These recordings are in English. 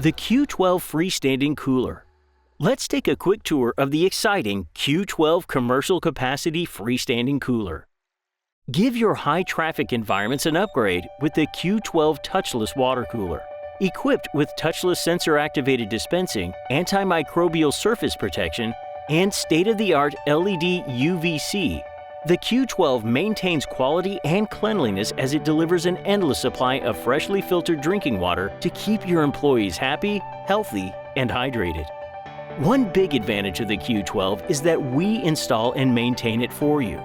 The Q12 Freestanding Cooler. Let's take a quick tour of the exciting Q12 commercial capacity freestanding cooler. Give your high-traffic environments an upgrade with the Q12 Touchless water cooler. Equipped with touchless sensor-activated dispensing, antimicrobial surface protection, and state-of-the-art LED UVC, the Q12 maintains quality and cleanliness as it delivers an endless supply of freshly filtered drinking water to keep your employees happy, healthy, and hydrated. One big advantage of the Q12 is that we install and maintain it for you.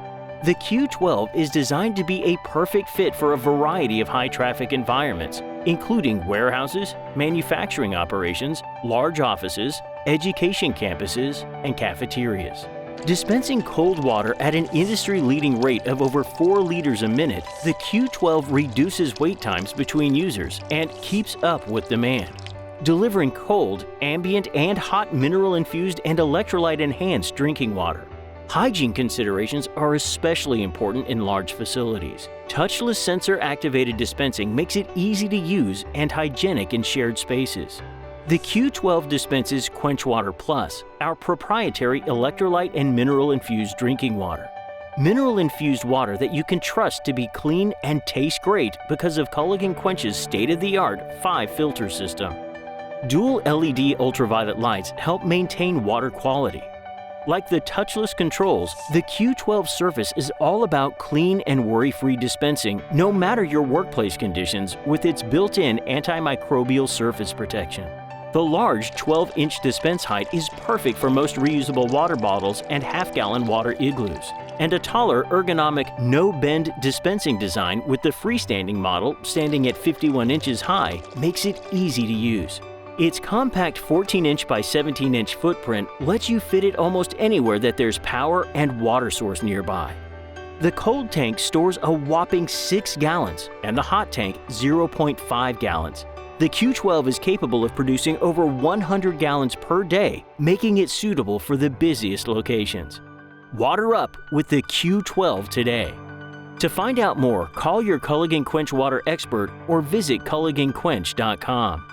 The Q12 is designed to be a perfect fit for a variety of high-traffic environments, including warehouses, manufacturing operations, large offices, education campuses, and cafeterias. Dispensing cold water at an industry-leading rate of over 4 liters a minute, the Q12 reduces wait times between users and keeps up with demand. Delivering cold, ambient, and hot mineral-infused and electrolyte-enhanced drinking water. Hygiene considerations are especially important in large facilities. Touchless sensor-activated dispensing makes it easy to use and hygienic in shared spaces. The Q12 dispenses Quench Water Plus, our proprietary electrolyte and mineral-infused drinking water. Mineral-infused water that you can trust to be clean and taste great because of Culligan Quench's state-of-the-art 5-filter system. Dual LED ultraviolet lights help maintain water quality. Like the touchless controls, the Q12 surface is all about clean and worry-free dispensing no matter your workplace conditions with its built-in antimicrobial surface protection. The large 12-inch dispense height is perfect for most reusable water bottles and half-gallon water igloos. And a taller, ergonomic, no-bend dispensing design with the freestanding model standing at 51 inches high makes it easy to use. Its compact 14-inch by 17-inch footprint lets you fit it almost anywhere that there's power and water source nearby. The cold tank stores a whopping 6 gallons and the hot tank 0.5 gallons. The Q12 is capable of producing over 100 gallons per day, making it suitable for the busiest locations. Water up with the Q12 today. To find out more, call your Culligan Quench Water expert or visit culliganquench.com.